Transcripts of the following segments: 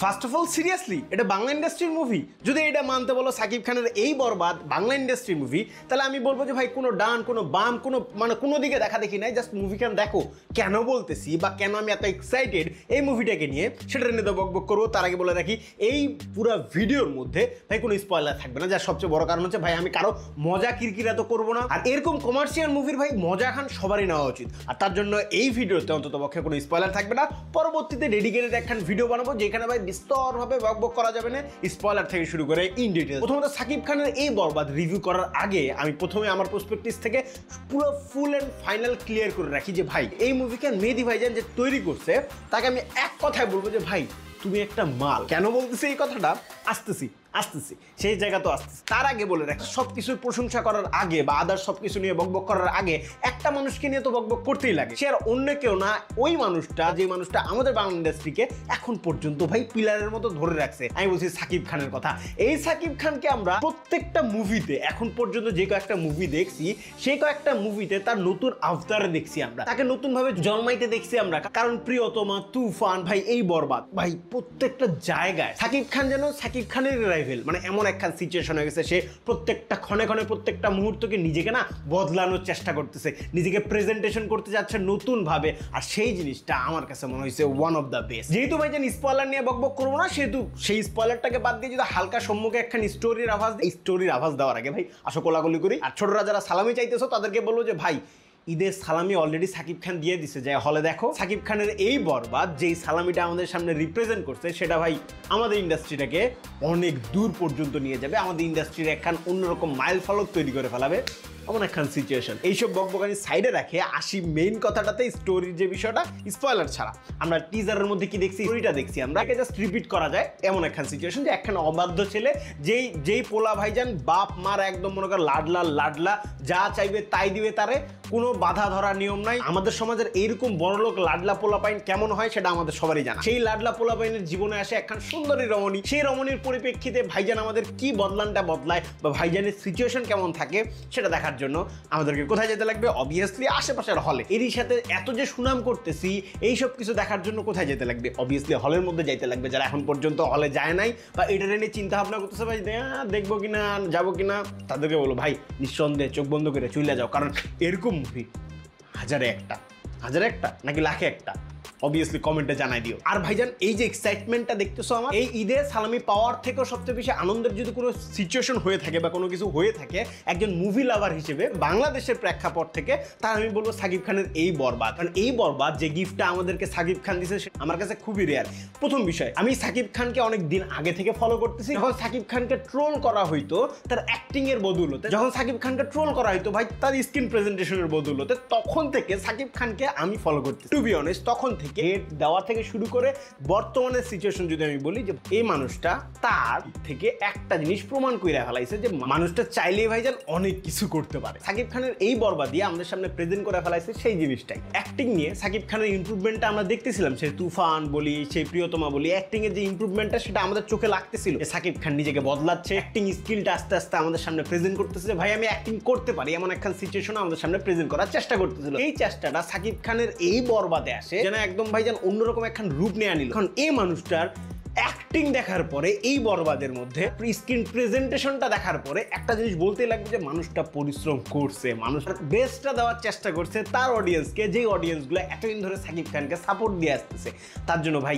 First of all seriously এটা বাংলা ইন্ডাস্ট্রির movie? যদি এটা মানতে বলো সাকিব খানের এই বরবাদ বাংলা ইন্ডাস্ট্রির মুভি, তাহলে আমি বলবো যে ভাই কোনো ডান কোনো বাম কোনো দিকে দেখা দেখি নাই, জাস্ট মুভিখান দেখো। কেন বলতেছি বা কেন আমি এত এক্সাইটেড এই মুভিটাকে নিয়ে সেটা নিয়ে তো বকবক করবো। তার আগে বলে রাখি এই পুরো ভিডিওর মধ্যে ভাই কোনো স্পয়লার থাকবে না, যার সবচেয়ে বড় কারণ হচ্ছে ভাই আমি কারো মজা কিরকিরা তো করবো না। আর এরকম কমার্শিয়াল মুভির ভাই মজা খান সবারই নেওয়া উচিত। আর তার জন্য এই ভিডিওতে অন্তত পক্ষে কোনো স্পয়লার থাকবে না। পরবর্তীতে ডেডিকেটেড একখান ভিডিও বানাবো যেখানে ভাই বিস্তরভাবে বকবক করা যাবে না, স্পয়লার থেকে শুরু করে ইন ডিটেইলস। প্রথমত সাকিব খানের এই বরবাদ রিভিউ করার আগে আমি প্রথমে আমার পার্সপেক্টিভ থেকে পুরো ফুল অ্যান্ড ফাইনাল ক্লিয়ার করে রাখি যে ভাই এই মুভিকে মেহেদী ভাইজান যে তৈরি করছে তাকে আমি এক কথায় বলবো যে ভাই তুমি একটা মাল। কেন বলতেছি এই কথাটা? আসতেছি সেই জায়গা তো আসতেছি। তার আগে বলে রাখি সব কিছুর প্রশংসা করার আগে বা আদার সব কিছু নিয়ে বকবক করার আগে একটা মানুষকে নিয়ে তো বকবক করতেই লাগে। সে আর অন্য কেউ না, ওই মানুষটা যে মানুষটা আমাদের বাংলা ইন্ডাস্ট্রিকে এখন পর্যন্ত ভাই পিলারের মতো ধরে রাখছে। আমি বলছি সাকিব খানের কথা। এই সাকিব খানকে আমরা প্রত্যেকটা মুভিতে এখন পর্যন্ত যে কয়েকটা মুভি দেখছি সেই কয়েকটা মুভিতে তার নতুন আফতারে দেখছি আমরা, তাকে নতুনভাবে জন্মাইতে দেখছি আমরা। কারণ প্রিয়তমা, তুফান, ভাই এই বরবাদ, ভাই প্রত্যেকটা জায়গায় সাকিব খান যেন সাকিব খানের মানে এমন একখান সিচুয়েশন হয়ে গেছে সে প্রত্যেকটা ক্ষণে প্রত্যেকটা মুহূর্তকে নিজেকে না বদলানোর চেষ্টা করতেছে, নিজেকে প্রেজেন্টেশন করতে যাচ্ছে নতুন ভাবে। আর সেই জিনিসটা আমার কাছে মনে হয়েছে ওয়ান অফ দ্য বেস্ট। যেহেতু ভাই যেন স্পয়লার নিয়ে বকবক করবো না, সেহেতু সেই স্পয়লারটাকে বাদ দিয়ে যদি হালকা সম্মুখে একখান স্টোরির আভাস দিই, স্টোরির আভাস দেওয়ার আগে ভাই আসো কোলাগুলি করি। আর ছোটরা যারা সালামি চাইতেছো তাদেরকে বলবো যে ভাই ঈদের সালামি অলরেডি সাকিব খান দিয়ে দিছে, যায় হলে দেখো। সাকিব খানের এই বরবাদ যেই সালামিটা আমাদের সামনে রিপ্রেজেন্ট করছে সেটা ভাই আমাদের ইন্ডাস্ট্রিটাকে অনেক দূর পর্যন্ত নিয়ে যাবে, আমাদের ইন্ডাস্ট্রির একখান অন্যরকম মাইল ফলক তৈরি করে ফেলাবে এমন একখান সিচুয়েশন। এইসব বকবকানি সাইডে রাখে আসি মেইন কথাটাতে, স্টোরির যে বিষয়টা স্পয়লার ছাড়া। আমরা টিজারের মধ্যে কি দেখছি, স্টোরিটা দেখছি আমরা, জাস্ট রিপিট করা যায় এমন একখান সিচুয়েশন যে একখান অবাধ্য ছেলে যেই পোলা ভাইজান বাপ মার একদম মনে কর লাডলা যা চাইবে তাই দিবে, তারে কোনো বাধা ধরা নিয়ম নাই। আমাদের সমাজের এইরকম বড়লোক লাডলা পোলাপাইন কেমন হয় সেটা আমাদের সবারই জানা। সেই লাডলা পোলাপাইনের জীবনে আসে একখান সুন্দরী রমণী, সেই রমণীর পরিপ্রেক্ষিতে ভাইজান আমাদের কি বদলানটা বদলায় বা ভাইজানের সিচুয়েশন কেমন থাকে সেটা দেখার জন্য আমাদেরকে কোথায় যেতে লাগবে? অবভিয়াসলি আশেপাশের হলে। এরই সাথে এত যে সুনাম করতেছি এই সব কিছু দেখার জন্য কোথায় যেতে লাগবে? অবভিয়াসলি হলের মধ্যে যাইতে লাগবে। যারা এখন পর্যন্ত হলে যায় নাই বা এটা নিয়ে চিন্তা ভাবনা করতেছে ভাই দেখবো কিনা যাবো কিনা, তাদেরকে বলো ভাই নিঃসন্দেহে চোখ বন্ধ করে চলে যাও। কারণ এরকম মুভি হাজারে একটা নাকি লাখে একটা অবভিয়াসলি কমেন্টে জানাই দিও। আর ভাইজান এই যে এক্সাইটমেন্টটা দেখতেছো আমার, এই ঈদে সালামি পাওয়ার থেকেও সবচেয়ে বেশি আনন্দের যদি কোনো সিচুয়েশন হয়ে থাকে বা কোনো কিছু হয়ে থাকে একজন মুভি লাভার হিসেবে বাংলাদেশের প্রেক্ষাপট থেকে, তার আমি বলবো সাকিব খানের এই বরবাদ। কারণ এই বরবাদ যে গিফটটা আমাদেরকে সাকিব খান দিয়েছে আমার কাছে খুবই রেয়ার। প্রথম বিষয়, আমি সাকিব খানকে অনেক দিন আগে থেকে ফলো করতেছি। যখন সাকিব খানকে ট্রোল করা হইতো তার অ্যাক্টিং এর বদৌলতে, যখন সাকিব খানকে ট্রোল করা হইতো ভাই তার স্ক্রিন প্রেজেন্টেশনের বদৌলতে, তখন থেকে সাকিব খানকে আমি ফলো করতেছি। টু বি অনেস্ট, তখন থেকে গেট দেওয়া থেকে শুরু করে বর্তমানের সিচুয়েশন যদি আমি বলি যে এই মানুষটা তার থেকে একটা জিনিস প্রমাণ করে ফেলাইছে যে মানুষটা চাইলেই ভাইজান অনেক কিছু করতে পারে। সাকিব খানের এই বরবাদি আমাদের সামনে প্রেজেন্ট করে ফেলাইছে সেই জিনিসটাই। অ্যাক্টিং নিয়ে সাকিব খানের ইমপ্রুভমেন্টটা আমরা দেখতেছিলাম, সেই তুফান বলি সেই প্রিয়তমা বলি, অ্যাক্টিং এর যে ইমপ্রুভমেন্টটা সেটা আমাদের চোখে লাগতেছিল। সাকিব খান নিজেকে বদলাচ্ছে, অ্যাক্টিং স্কিলটা আস্তে আস্তে আমাদের সামনে প্রেজেন্ট করতেছে যে ভাই আমি অ্যাক্টিং করতে পারি, এমন একখান সিচুয়েশন আমাদের সামনে প্রেজেন্ট করার চেষ্টা করতেছিল। এই চেষ্টাটা সাকিব খানের এই বরবাদে আসে যেন একদম ভাইজান অন্যরকম একখান রূপ নিয়ে আনিল। কারণ এই মানুষটার অ্যাক্টিং দেখার পরে এই বরবাদের মধ্যে স্ক্রিন প্রেজেন্টেশনটা দেখার পরে একটা জিনিস বলতেই লাগবে যে মানুষটা পরিশ্রম করছে, মানুষ বেস্টটা দেওয়ার চেষ্টা করছে তার অডিয়েন্সকে, যেই অডিয়েন্সগুলো এতদিন ধরে সাকিব খানকে সাপোর্ট দিয়ে আসতেছে। তার জন্য ভাই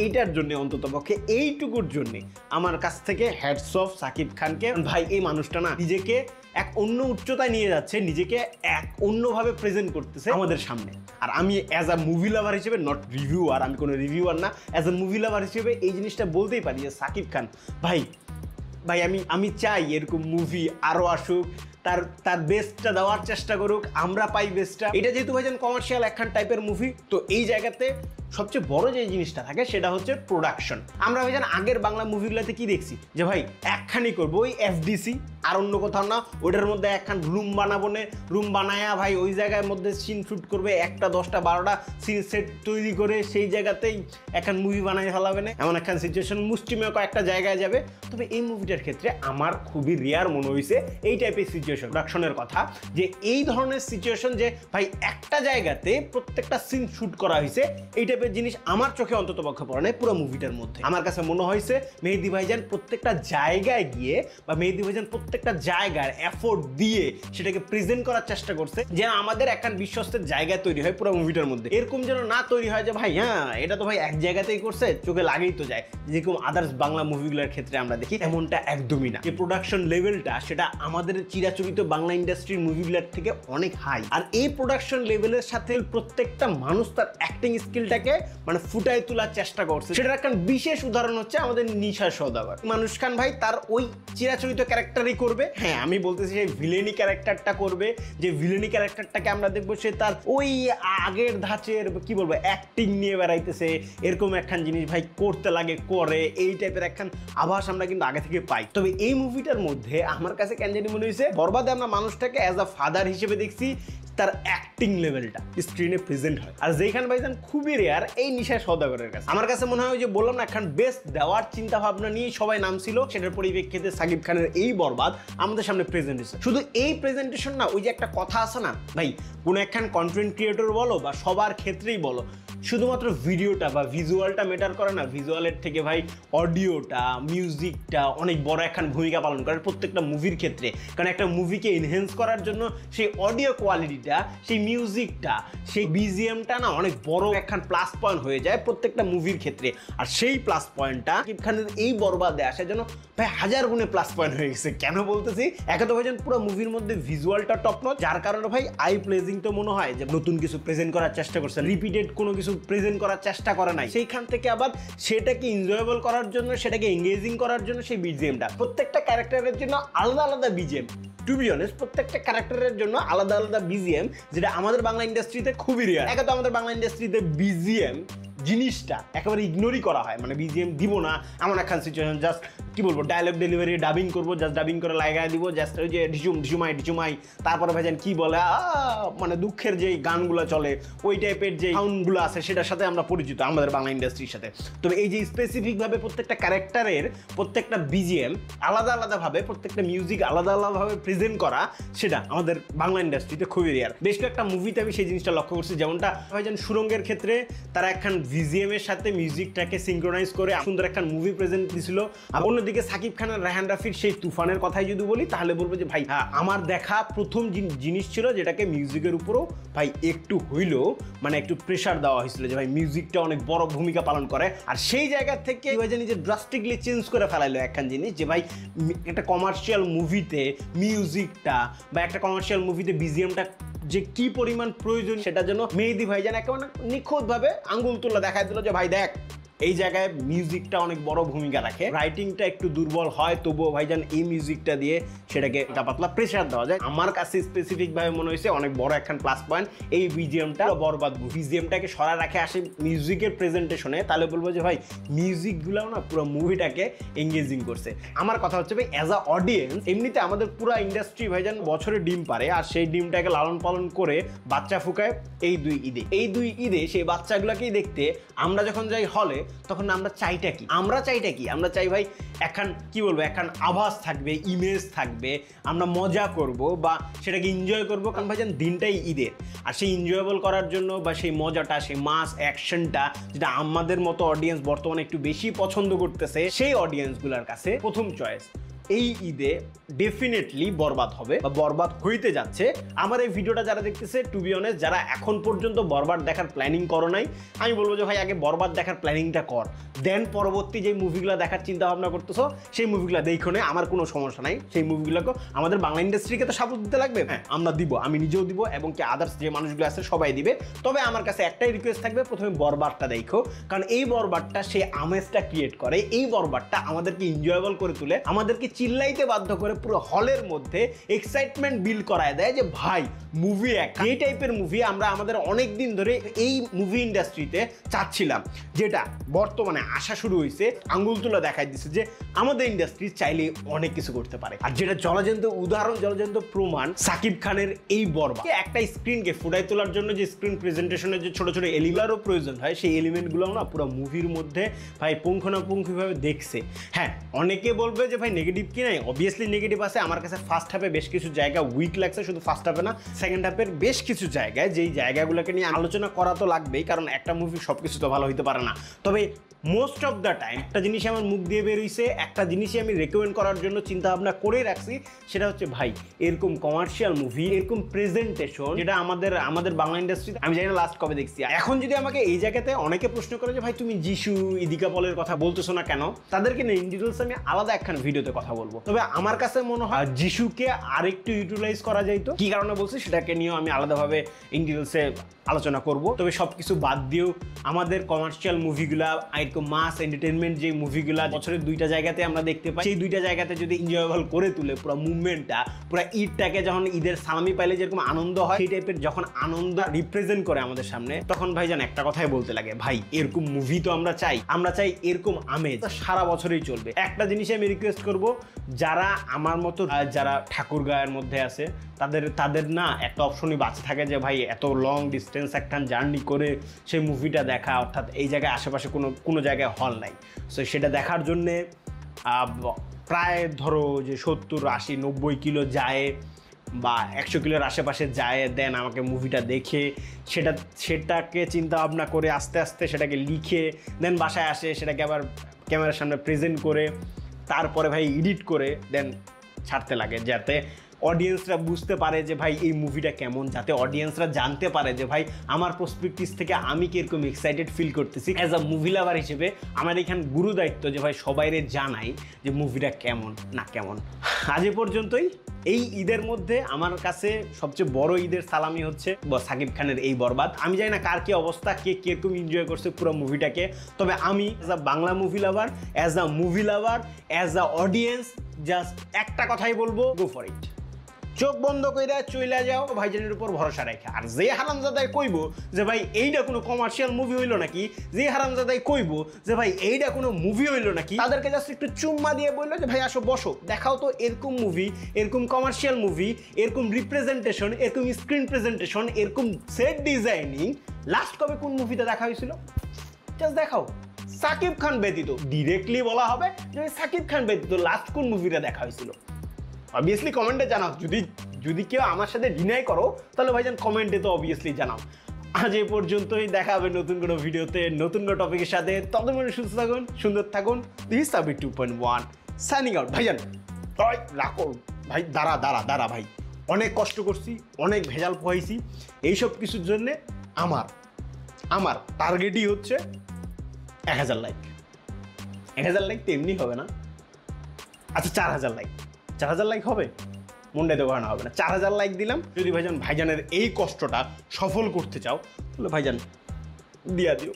এইটার জন্য অন্তত পক্ষে এইটুকুর জন্যে আমার কাছ থেকে হ্যাটস অফ সাকিব খানকে। ভাই এই মানুষটা না নিজেকে এক অন্য উচ্চতায় নিয়ে যাচ্ছে, নিজেকে এক অন্যভাবে প্রেজেন্ট করতেছে আমাদের সামনে। আর আমি অ্যাজ আ মুভি লাভার হিসেবে, নট রিভিউয়ার, আমি কোনো রিভিউয়ার না, অ্যাজ আ মুভি লাভার হিসেবে এই জিনিসটা বলতেই পারি যে সাকিব খান ভাই আমি চাই এরকম মুভি আরও আসুক, তার বেস্টটা দেওয়ার চেষ্টা করুক, আমরা পাই বেস্টটা। এটা যেহেতু ভাইজান কমার্শিয়াল একখান টাইপের মুভি, তো এই জায়গাতে সবচেয়ে বড় যে জিনিসটা থাকে সেটা হচ্ছে প্রোডাকশন। আমরা ভাইজান আগের বাংলা মুভিগুলোতে কি দেখছি যে ভাই একখানি করবো ওই এফডিসি আর অন্য কোথাও না, ওইটার মধ্যে একখান রুম বানাবো না, রুম বানায়া ভাই ওই জায়গার মধ্যে সিন শুট করবে, 1টা 10টা 12টা সিন সেট তৈরি করে সেই জায়গাতেই একখান মুভি বানাই ফেলাবে না, এমন একখান সিচুয়েশন মুষ্টিমেয় কয়েকটা জায়গায় যাবে। তবে এই মুভিটার ক্ষেত্রে আমার খুবই রেয়ার মনে হয়েছে এই টাইপের সিচুয়েশন, প্রোডাকশনের কথা, যে এই ধরনের সিচুয়েশন যে ভাই একটা জায়গাতে প্রত্যেকটা সিন শুট করা হয়েছে, এই টাইপের টাইপের জিনিস আমার চোখে অন্তত পক্ষে পড়ে নাই পুরো মুভিটার মধ্যে। আমার কাছে মনে হয়েছে মেহেদী ভাইজান প্রত্যেকটা জায়গায় গিয়ে বা মেহেদী ভাইজান প্রত্যেকটা জায়গার এফোর্ট দিয়ে সেটাকে প্রেজেন্ট করার চেষ্টা করছে যে আমাদের একখান বিশ্বস্তের জায়গা তৈরি হয় পুরো মুভিটার মধ্যে। এরকম যেন না তৈরি হয় যে ভাই হ্যাঁ এটা তো ভাই এক জায়গাতেই করছে, চোখে লাগেই তো যায়, যেরকম আদার্স বাংলা মুভিগুলোর ক্ষেত্রে আমরা দেখি, এমনটা একদমই না। যে প্রোডাকশন লেভেলটা সেটা আমাদের চিরাচরিত বাংলা ইন্ডাস্ট্রির মুভিগুলোর থেকে অনেক হাই। আর এই প্রোডাকশন লেভেলের সাথে প্রত্যেকটা মানুষ তার অ্যাক্টিং স্কিলটাকে মানে ফুটায় তোলার চেষ্টা করছে। সেটার একটা বিশেষ উদাহরণ হচ্ছে আমাদের নিশা সওদাগর। মানুষ খান ভাই তার ওই চিরাচরিত ক্যারেক্টারই করবে, হ্যাঁ আমি বলতেছি সেই ভিলেনি ক্যারেক্টারটা করবে, যে ভিলেনি ক্যারেক্টারটাকে আমরা দেখবো সে তার ওই আগের ধাঁচের কি বলবো অ্যাক্টিং নিয়ে বেড়াইতেছে, এরকম একখান জিনিস ভাই করতে লাগে করে, এই টাইপের একখান আভাস আমরা কিন্তু আগে থেকে পাই। তবে এই মুভিটার মধ্যে আমার কাছে কেন জানি মনে হয়েছে বরবাদে আমরা মানুষটাকে অ্যাজ আ ফাদার হিসেবে দেখছি, তার অ্যাক্টিং লেভেলটা স্ক্রিনে প্রেজেন্ট হয়। আর যেখান ভাইজান খুবই রেয়ার এই নিশা সওদাগরের কাছে। আমার কাছে মনে হয় যে বললাম না এখন বেস্ট দেওয়ার চিন্তা ভাবনা নিয়ে সবাই নামছিল, সেটার পরিপ্রেক্ষিতে সাকিব খানের এই বরবাদ আমাদের সামনে প্রেজেন্ট হয়েছে। শুধু এই প্রেজেন্টেশন না, ওই যে একটা কথা আছে না ভাই, কোনো একখান কন্টেন্ট ক্রিয়েটর বলো বা সবার ক্ষেত্রেই বলো, শুধুমাত্র ভিডিওটা বা ভিজুয়ালটা ম্যাটার করে না, ভিজুয়ালের থেকে ভাই অডিওটা মিউজিকটা অনেক বড় একখান ভূমিকা পালন করে প্রত্যেকটা মুভির ক্ষেত্রে। কারণ একটা মুভিকে এনহ্যান্স করার জন্য সেই অডিও কোয়ালিটিটা, সেই মিউজিকটা, সেই বিজিএমটা না অনেক বড় একখান প্লাস পয়েন্ট হয়ে যায় প্রত্যেকটা মুভির ক্ষেত্রে। আর সেই প্লাস পয়েন্টটা সাকিব খানের এই বরবাদে আসার জন্য ভাই হাজার গুণে প্লাস পয়েন্ট হয়ে গেছে। কেন বলতেছি, একে তো ভাইজান পুরো মুভির মধ্যে ভিজুয়ালটা টপ নচ, যার কারণে ভাই আই প্লেজিং তো মনে হয় যে নতুন কিছু প্রেজেন্ট করার চেষ্টা করছে, রিপিটেড কোনো কিছু প্রেজেন্ট করার চেষ্টা করে নাই। সেইখান থেকে আবার সেটাকে এনজয়েবল করার জন্য, সেটাকে এঙ্গেজিং করার জন্য সেই বিজিএমটা প্রত্যেকটা ক্যারেক্টারের জন্য আলাদা আলাদা বিজিএম, টু বি অনেস্ট প্রত্যেকটা ক্যারেক্টারের জন্য আলাদা আলাদা বিজিএম, যেটা আমাদের বাংলা ইন্ডাস্ট্রিতে খুবই রেয়ার। একে তো আমাদের বাংলা ইন্ডাস্ট্রিতে বিজিএম জিনিসটা একেবারে ইগনোরই করা হয়, মানে বিজিএম দিব না এমন একখান সিচুয়েশন, জাস্ট কি বলবো ডায়লগ ডেলিভারি ডাবিং করবো, জাস্ট ডাবিং করে লাগাই দিব, জাস্ট ওই যে ঢিচুমাই তারপরে ভাইজান কি বলে মানে দুঃখের যে গানগুলো চলে ওই টাইপের যে সাউন্ডগুলো আছে সেটার সাথে আমরা পরিচিত আমাদের বাংলা ইন্ডাস্ট্রির সাথে। তবে এই যে স্পেসিফিকভাবে প্রত্যেকটা ক্যারেক্টারের প্রত্যেকটা বিজিএম আলাদা আলাদাভাবে, প্রত্যেকটা মিউজিক আলাদা আলাদাভাবে প্রেজেন্ট করা, সেটা আমাদের বাংলা ইন্ডাস্ট্রিতে খুবই রেয়ার। বেশ কয়েকটা মুভিতে আমি সেই জিনিসটা লক্ষ্য করছি, যেমনটা ভাইজান সুরঙ্গের ক্ষেত্রে তারা একখান ভিজিএম এর সাথে মিউজিকটাকে সিনক্রোনাইজ করে সুন্দর একটা মুভি প্রেজেন্ট দিছিল। আর অন্যদিকে সাকিব খান আর রায়হান রাফির সেই তুফানের কথাই যদি বলি তাহলে বলবো যে ভাই আমার দেখা প্রথম জিনিস ছিল যেটাকে মিউজিকের উপরও ভাই একটু হইলেও মানে একটু প্রেশার দেওয়া হয়েছিল যে ভাই মিউজিকটা অনেক বড় ভূমিকা পালন করে। আর সেই জায়গা থেকে ভাইজান যে ড্রাস্টিকলি চেঞ্জ করে ফেলাইলো একখান জিনিস, যে ভাই একটা কমার্শিয়াল মুভিতে মিউজিকটা বা একটা কমার্শিয়াল মুভিতে বিজিএমটা যে কি পরিমাণ প্রয়োজন সেটা যেন মেহেদী ভাইজান একেবারে নিখুঁতভাবে আঙ্গুল তুলে দেখায় দিল যে ভাই দেখ এই জায়গায় মিউজিকটা অনেক বড় ভূমিকা রাখে, রাইটিংটা একটু দুর্বল হয় তবুও ভাইজান এই মিউজিকটা দিয়ে সেটাকে একটা পাতলা প্রেশার দেওয়া যায়। আমার কাছে স্পেসিফিকভাবে মনে হয়েছে অনেক বড় একখান প্লাস পয়েন্ট এই বিজিএমটা। বরবাদ বিজিএমটাকে সরা রাখে আসে মিউজিকের প্রেজেন্টেশনে, তাহলে বলবো যে ভাই মিউজিকগুলোও না পুরো মুভিটাকে এঙ্গেজিং করছে। আমার কথা হচ্ছে ভাই অ্যাজ আ অডিয়েন্স এমনিতে আমাদের পুরো ইন্ডাস্ট্রি ভাইজান বছরে ডিম পারে, আর সেই ডিমটাকে লালন পালন করে বাচ্চা ফুকায় এই দুই ঈদে সেই বাচ্চাগুলোকেই দেখতে আমরা যখন যাই হলে তখন আমরা চাইটা কি, আমরা চাই ভাই এখন কি বলবো এখন আভাস থাকবে, ইমেজ থাকবে, আমরা মজা করব বা সেটাকে এনজয় করবো, কারণ ভাইজান দিনটাই ঈদের। আর সেই এনজয়েবল করার জন্য বা সেই মজাটা, সেই মাস অ্যাকশনটা যেটা আমাদের মতো অডিয়েন্স বর্তমানে একটু বেশি পছন্দ করতেছে, সেই অডিয়েন্সগুলোর কাছে প্রথম চয়েস এই ঈদে ডেফিনেটলি বরবাদ হবে বা বরবাদ হইতে যাচ্ছে। আমার এই ভিডিওটা যারা দেখতেছে টু বি অনেস্ট যারা এখন পর্যন্ত বরবাদ দেখার প্ল্যানিং করো নাই, আমি বলবো যে ভাই আগে বরবাদ দেখার প্ল্যানিংটা কর, দেন পরবর্তী যে মুভিগুলো দেখার চিন্তা ভাবনা করতেছো সেই মুভিগুলো দেখো না, আমার কোনো সমস্যা নাই। সেই মুভিগুলোকে আমাদের বাংলা ইন্ডাস্ট্রিকে তো সাপোর্ট দিতে লাগবে, হ্যাঁ আমরা দিব, আমি নিজেও দিব এবং কি আদার্স যে মানুষগুলো আছে সবাই দিবে। তবে আমার কাছে একটাই রিকোয়েস্ট থাকবে, প্রথমে বরবাদটা দেখো, কারণ এই বরবাদটা সেই আমেজটা ক্রিয়েট করে, এই বরবাদটা আমাদেরকে এনজয়েবল করে তুলে, আমাদেরকে চিল্লাইতে বাধ্য করে, পুরো হলের মধ্যে এক্সাইটমেন্ট বিল্ড করায় দেয় যে ভাই মুভি এই টাইপের মুভি আমরা আমাদের অনেক দিন ধরে এই মুভি ইন্ডাস্ট্রিতে চাচ্ছিলাম, যেটা বর্তমানে আসা শুরু হয়েছে, আঙ্গুল তুলে দেখাই দিচ্ছে যে আমাদের ইন্ডাস্ট্রি চাইলে অনেক কিছু করতে পারে। আর যেটা জলজন্ত উদাহরণ, জলজন্ত প্রমাণ সাকিব খানের এই বরবাদ। একটা স্ক্রিনকে ফুটাই তোলার জন্য যে স্ক্রিন প্রেজেন্টেশনের যে ছোট ছোট এলিমেন্টও প্রয়োজন হয়, সেই এলিমেন্টগুলো না পুরো মুভির মধ্যে ভাই পুঙ্খানুপুঙ্খভাবে দেখছে। হ্যাঁ, অনেকে বলবে যে ভাই নেগেটিভ কি নাই, অবভিয়াসলি নেগেটিভ আছে। আমার কাছে ফার্স্ট হাফে বেশ কিছু জায়গা উইক লাগছে, শুধু ফার্স্ট হাফে না, সেকেন্ড হাফের বেশ কিছু জায়গায়, যেই জায়গাগুলোকে নিয়ে আলোচনা করা তো লাগবেই, কারণ একটা মুভি সব কিছু তো ভালো হইতে পারে না। তবে মোস্ট অফ দ্য টাইম একটা জিনিস আমার মুখ দিয়ে বেরোইছে, একটা জিনিসই আমি রেকমেন্ড করার জন্য চিন্তা ভাবনা করে রাখছি, সেটা হচ্ছে ভাই এরকম কমার্শিয়াল মুভি, এরকম প্রেজেন্টেশন যেটা আমাদের বাংলা ইন্ডাস্ট্রিতে আমি জানি না লাস্ট কবে দেখছি। এখন যদি আমাকে এই জায়গাতে অনেকে প্রশ্ন করে যে ভাই তুমি যিশু, ইদিকা পলের কথা বলতেছো না কেন, তাদেরকে নিয়ে ইন ডিটেইলস আমি আলাদা একখান ভিডিওতে কথা বলবো। তবে আমার কাছে মনে হয় যিশুকে আরেকটু ইউটিলাইজ করা যাইতো। কি কারণে বলছি সেটাকে নিয়েও আমি আলাদাভাবে ইন ডিটেইলসে আলোচনা করব। তবে সবকিছু বাদ দিয়েও আমাদের কমার্শিয়াল মুভিগুলা, এরকম মাস এন্টারটেনমেন্ট যে মুভিগুলা বছরের দুইটা জায়গাতে আমরা দেখতে পাই, সেই দুইটা জায়গাতে যদি এনজয়েবল করে তুলে পুরো মুভমেন্টটা, পুরো ঈদটাকে যখন ঈদের সালামি পাইলে যেরকম আনন্দ হয়, সেই টাইপের যখন আনন্দ রিপ্রেজেন্ট করে আমাদের সামনে, তখন ভাইজান একটা কথাই বলতে লাগে, ভাই এরকম মুভি তো আমরা চাই এরকম আমেজ সারা বছরই চলবে। একটা জিনিস আমি রিকোয়েস্ট করব, যারা আমার মতো যারা ঠাকুরগাঁয়ের মধ্যে আছে, তাদের না একটা অপশনই বাঁচে থাকে যে ভাই এত লং ডিস্টেন্স একটা জার্নি করে সেই মুভিটা দেখা, অর্থাৎ এই জায়গায় আশেপাশে কোনো জায়গায় হল নাই। সো সেটা দেখার জন্যে প্রায় ধরো যে 70, 80, 90 কিলো যায় বা 100 কিলোর আশেপাশে যায়, দেন আমাকে মুভিটা দেখে সেটাকে চিন্তা ভাবনা করে আস্তে আস্তে সেটাকে লিখে দেন বাসায় আসে, সেটাকে আবার ক্যামেরার সামনে প্রেজেন্ট করে তারপরে ভাই এডিট করে দেন ছাড়তে লাগে, যাতে অডিয়েন্সরা বুঝতে পারে যে ভাই এই মুভিটা কেমন, যাতে অডিয়েন্সরা জানতে পারে যে ভাই আমার পার্সপেক্টিভ থেকে আমি কিরকম এক্সাইটেড ফিল করতেছি। অ্যাজ আ মুভি লাভার হিসেবে আমার এখানে গুরু দায়িত্ব যে ভাই সবাইরে জানাই যে মুভিটা কেমন না কেমন। আজ পর্যন্তই। এই ঈদের মধ্যে আমার কাছে সবচেয়ে বড় ঈদের সালামি হচ্ছে সাকিব খানের এই বরবাদ। আমি জানি না কার কি অবস্থা, কে কিরকম এনজয় করছে পুরো মুভিটাকে, তবে আমি as a Bangla movie lover, as a movie lover, as a audience just একটা কথাই বলবো, গো ফর ইট। চোখ বন্ধ কইরা চইলা যাও ভাইজানের উপর ভরসা রেখে। আর যে হারামজাদাই কইব যে ভাই এইটা কোনো কমার্শিয়াল মুভি হইলো নাকি, যে হারামজাদাই কইব যে ভাই এইটা কোনো মুভি হইলো নাকি, তাদেরকে জাস্ট একটু চুম্মা দিয়ে বললো যে ভাই আসো বসো, দেখাও তো এরকম মুভি, এরকম কমার্শিয়াল মুভি, এরকম রিপ্রেজেন্টেশন, এরকম স্ক্রিন প্রেজেন্টেশন, এরকম সেট ডিজাইনিং লাস্ট কবে কোন মুভিতে দেখা হয়েছিল, জাস্ট দেখাও। সাকিব খান ব্যতীত, ডিরেক্টলি বলা হবে যে সাকিব খান ব্যতীত লাস্ট কোন মুভিটা দেখা হয়েছিল। অবভিয়াসলি কমেন্টে জানাও, যদি কেউ আমার সাথে ডিনাই করো তাহলে ভাইজান কমেন্টে তো অবভিয়াসলি জানাও। আজ এই পর্যন্তই, দেখা হবে নতুন কোনো ভিডিওতে নতুন কোনো টপিকের সাথে। ততক্ষণ সুস্থ থাকুন, সুন্দর থাকুন। This is Sabir 2.1 signing out. ভাইজান রাখো ভাই, দাঁড়া ভাই, অনেক কষ্ট করছি, অনেক ভেজাল পোহাইছি, এইসব কিছুর জন্যে আমার টার্গেটই হচ্ছে 1000 লাইক। 1000 লাইক তো এমনি হবে না, আচ্ছা 4000 লাইক। 4000 লাইক হবে, মনটাতে করানো হবে না। 4000 লাইক দিলাম। যদি ভাইজানের এই কষ্টটা সফল করতে চাও তাহলে ভাইজান দিয়া দিও।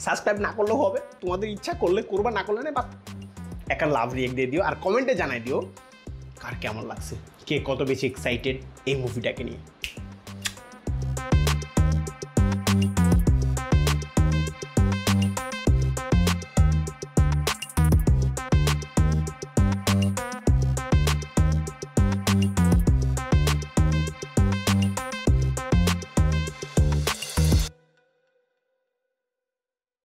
সাবস্ক্রাইব না করলেও হবে, তোমাদের ইচ্ছা করলে করবা, না করলে না, বা একটা লাভ রিয়েক্ট দিয়ে দিও। আর কমেন্টে জানাই দিও কার কেমন লাগছে, কে কত বেশি এক্সাইটেড এই মুভিটাকে নিয়ে।